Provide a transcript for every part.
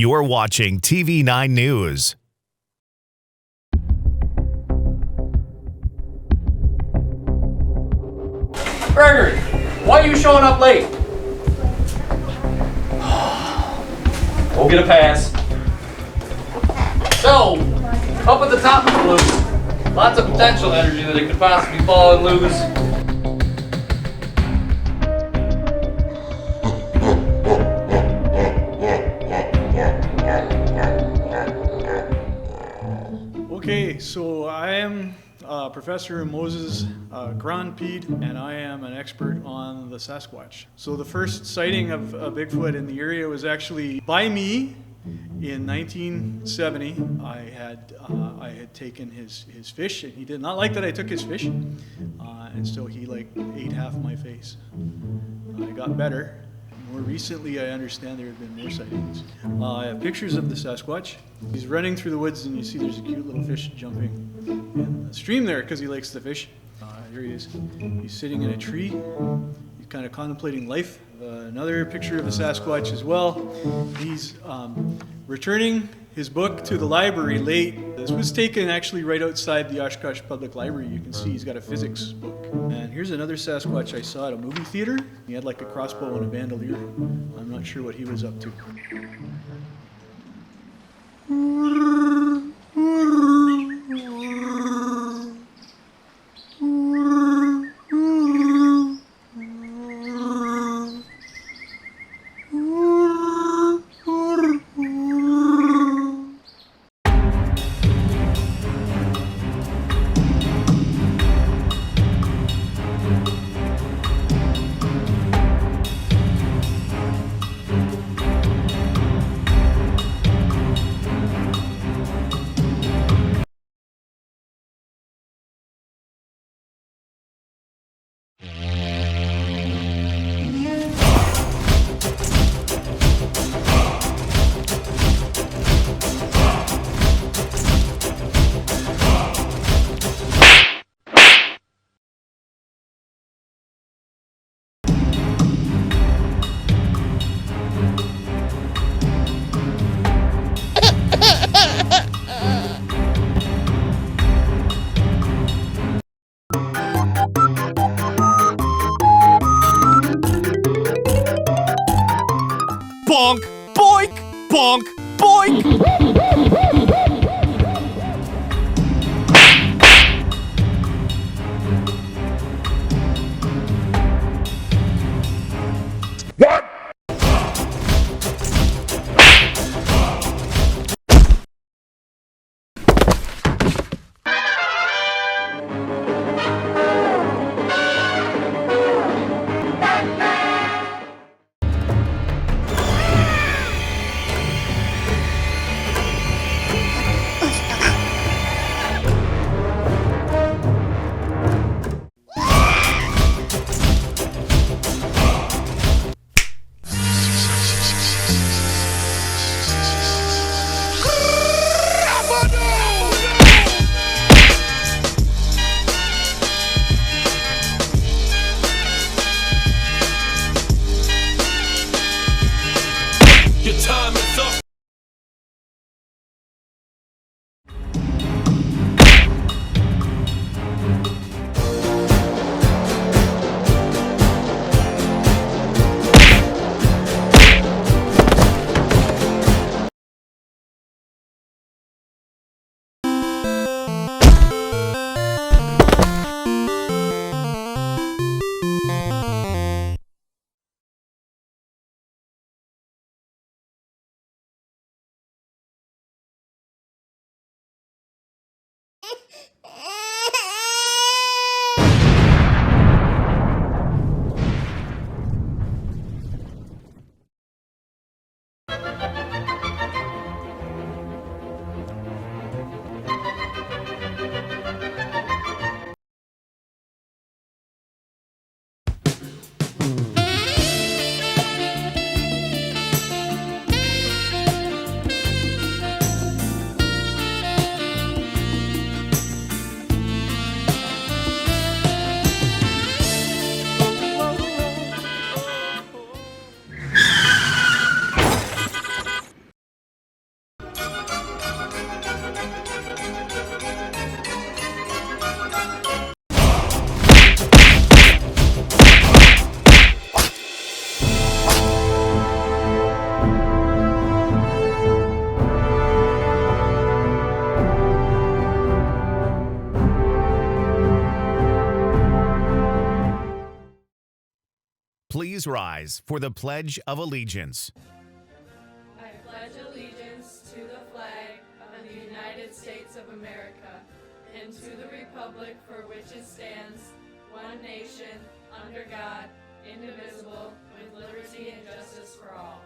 You're watching TV9 News. Gregory, why are you showing up late? We'll get a pass. So, up at the top of the loop, lots of potential energy that it could possibly fall and lose. Okay, so I am Professor Moses Grand Pede, and I am an expert on the Sasquatch. So the first sighting of Bigfoot in the area was actually by me in 1970. I had taken his fish, and he did not like that I took his fish, and so he ate half my face. I got better. More recently, I understand there have been more sightings. I have pictures of the Sasquatch. He's running through the woods, and you see there's a cute little fish jumping in the stream there because he likes the fish. Here he is. He's sitting in a tree. He's kind of contemplating life. Another picture of the Sasquatch as well. He's returning his book to the library late. This was taken actually right outside the Oshkosh Public Library. You can see he's got a physics book. And here's another Sasquatch I saw at a movie theater. He had like a crossbow and a bandolier. I'm not sure what he was up to. Bonk, boink, bonk, boink. Please rise for the Pledge of Allegiance. I pledge allegiance to the flag of the United States of America and to the republic for which it stands, one nation, under God, indivisible, with liberty and justice for all.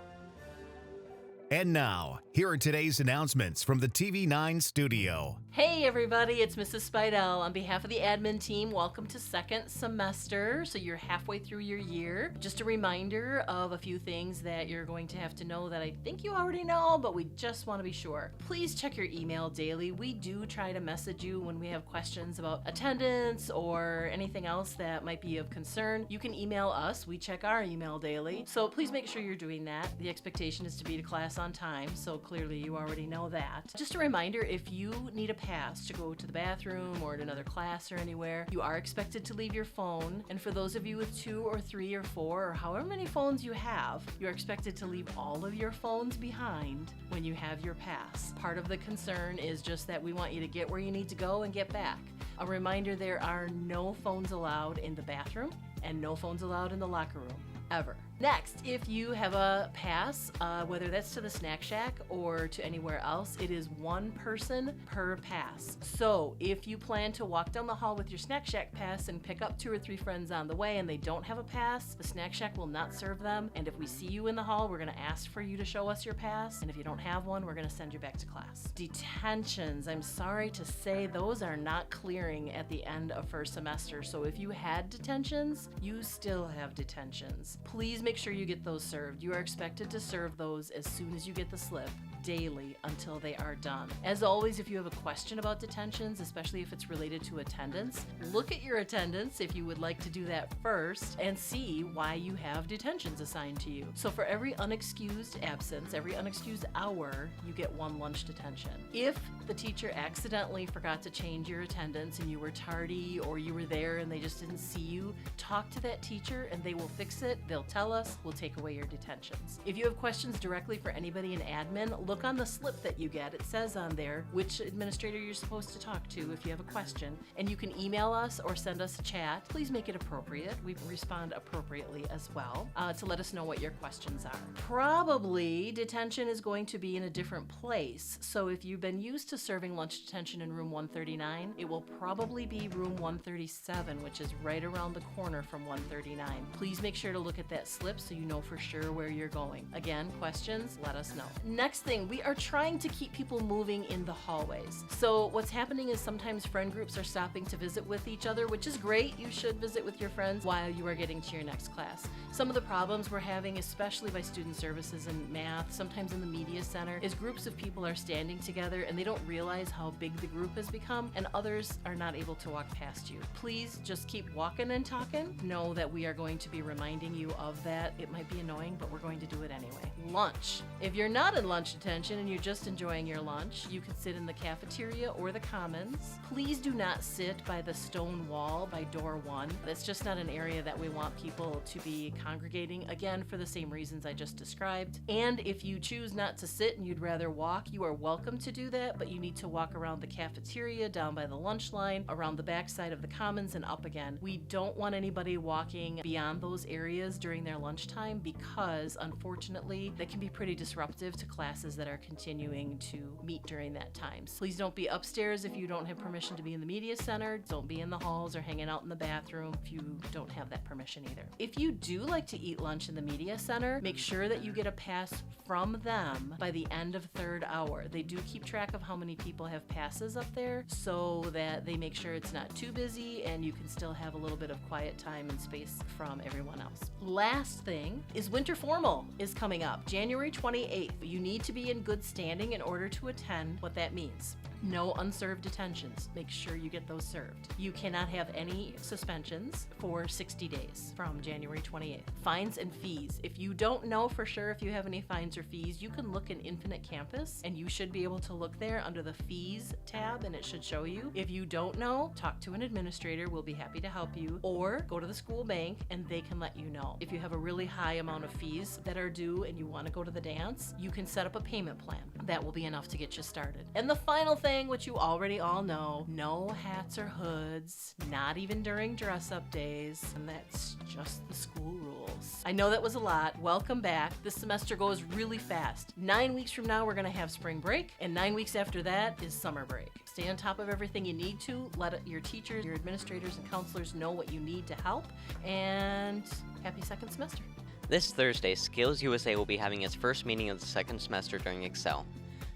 And now, here are today's announcements from the TV9 studio. Hey everybody, it's Mrs. Spidel. On behalf of the admin team, welcome to second semester. So you're halfway through your year. Just a reminder of a few things that you're going to have to know that I think you already know, but we just want to be sure. Please check your email daily. We do try to message you when we have questions about attendance or anything else that might be of concern. You can email us. We check our email daily. So please make sure you're doing that. The expectation is to be to class on time, so clearly you already know that. Just a reminder, if you need a pass to go to the bathroom or to another class or anywhere, you are expected to leave your phone. And for those of you with 2 or 3 or 4 or however many phones you have, you're expected to leave all of your phones behind when you have your pass. Part of the concern is just that we want you to get where you need to go and get back. A reminder, there are no phones allowed in the bathroom and no phones allowed in the locker room. Ever. Next, if you have a pass, whether that's to the snack shack or to anywhere else, it is 1 person per pass. So if you plan to walk down the hall with your snack shack pass and pick up 2 or 3 friends on the way and they don't have a pass, the snack shack will not serve them. And if we see you in the hall, we're going to ask for you to show us your pass. And if you don't have one, we're going to send you back to class. Detentions, I'm sorry to say, those are not clearing at the end of first semester. So if you had detentions, you still have detentions. Please make sure you get those served. You are expected to serve those as soon as you get the slip, daily until they are done. As always, if you have a question about detentions, especially if it's related to attendance, look at your attendance if you would like to do that first and see why you have detentions assigned to you. So for every unexcused absence, every unexcused hour, you get 1 lunch detention. If the teacher accidentally forgot to change your attendance and you were tardy or you were there and they just didn't see you, talk to that teacher and they will fix it. They'll tell us, we'll take away your detentions. If you have questions directly for anybody in admin, look on the slip that you get. It says on there which administrator you're supposed to talk to if you have a question, and you can email us or send us a chat. Please make it appropriate. We respond appropriately as well to let us know what your questions are. Probably detention is going to be in a different place. So if you've been used to serving lunch detention in room 139, it will probably be room 137, which is right around the corner from 139. Please make sure to look at that slip so you know for sure where you're going. Again, questions, let us know. Next thing, we are trying to keep people moving in the hallways. So what's happening is sometimes friend groups are stopping to visit with each other, which is great. You should visit with your friends while you are getting to your next class. Some of the problems we're having, especially by student services and math, sometimes in the media center, is groups of people are standing together and they don't realize how big the group has become, and others are not able to walk past you. Please just keep walking and talking. Know that we are going to be reminding you of that. It might be annoying, but we're going to do it anyway. Lunch. If you're not in lunch detention and you're just enjoying your lunch, you can sit in the cafeteria or the commons. Please do not sit by the stone wall by door 1. That's just not an area that we want people to be congregating, again, for the same reasons I just described. And if you choose not to sit and you'd rather walk, you are welcome to do that, but you need to walk around the cafeteria, down by the lunch line, around the backside of the commons, and up again. We don't want anybody walking beyond those areas during their lunchtime because, unfortunately, that can be pretty disruptive to classes that are continuing to meet during that time. So please don't be upstairs if you don't have permission to be in the media center. Don't be in the halls or hanging out in the bathroom if you don't have that permission either. If you do like to eat lunch in the media center, make sure that you get a pass from them by the end of 3rd hour. They do keep track of how many people have passes up there so that they make sure it's not too busy and you can still have a little bit of quiet time and space from everyone else. Last thing is winter formal is coming up, January 28th. You need to be in good standing in order to attend. What that means: no unserved detentions. Make sure you get those served. You cannot have any suspensions for 60 days from January 28th. Fines and fees. If you don't know for sure if you have any fines or fees, you can look in Infinite Campus and you should be able to look there under the fees tab and it should show you. If you don't know, talk to an administrator. We'll be happy to help you, or go to the school bank and they can let you know. If you have a really high amount of fees that are due and you want to go to the dance, you can set up a payment plan. That will be enough to get you started. And the final thing, which you already all know, no hats or hoods, not even during dress-up days, and that's just the school rules. I know that was a lot. Welcome back. This semester goes really fast. 9 weeks from now, we're going to have spring break, and 9 weeks after that is summer break. Stay on top of everything you need to. Let your teachers, your administrators, and counselors know what you need to help, and happy second semester. This Thursday, Skills USA will be having its first meeting of the second semester during Excel.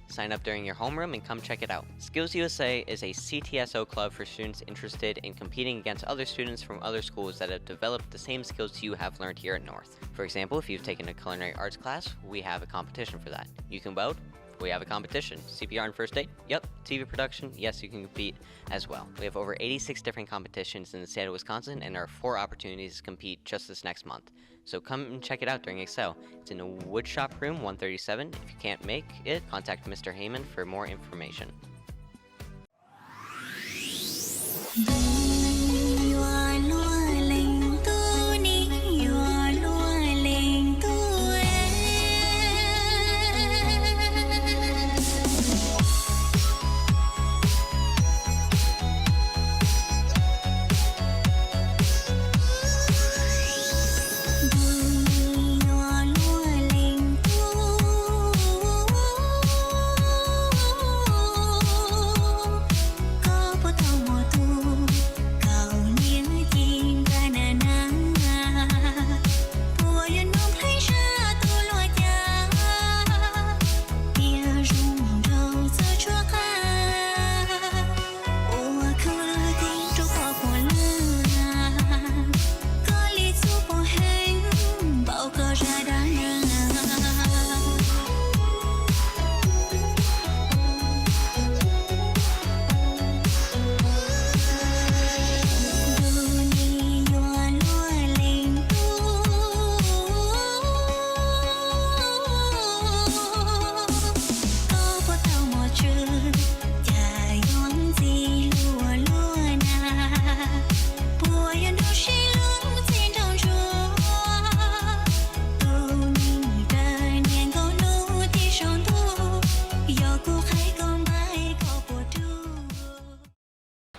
Sign up during your homeroom and come check it out. Skills USA is a CTSO club for students interested in competing against other students from other schools that have developed the same skills you have learned here at North. For example, if you've taken a culinary arts class, we have a competition for that. You can weld? We have a competition. CPR and first aid? Yep. TV production? Yes, you can compete as well. We have over 86 different competitions in the state of Wisconsin, and there are 4 opportunities to compete just this next month. So come and check it out during Excel. It's in the Woodshop Room 137. If you can't make it, contact Mr. Heyman for more information.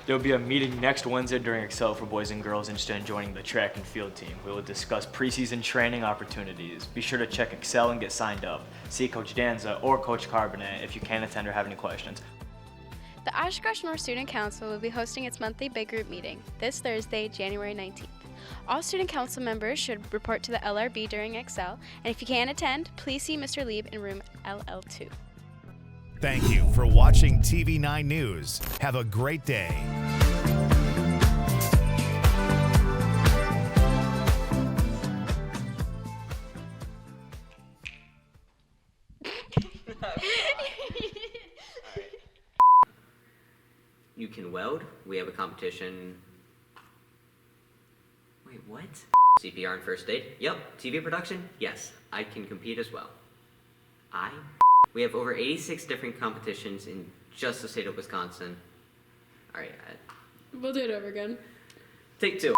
There will be a meeting next Wednesday during Excel for boys and girls interested in joining the track and field team. We will discuss preseason training opportunities. Be sure to check Excel and get signed up. See Coach Danza or Coach Carbonet if you can't attend or have any questions. The Oshkosh North Student Council will be hosting its monthly big group meeting this Thursday, January 19th. All student council members should report to the LRB during Excel, and if you can't attend, please see Mr. Lieb in room LL2. Thank you for watching TV9 News. Have a great day. You can weld? We have a competition. Wait, what? CPR and first aid? Yep. TV production? Yes. I can compete as well. We have over 86 different competitions in just the state of Wisconsin. Alright, we'll do it over again. Take 2.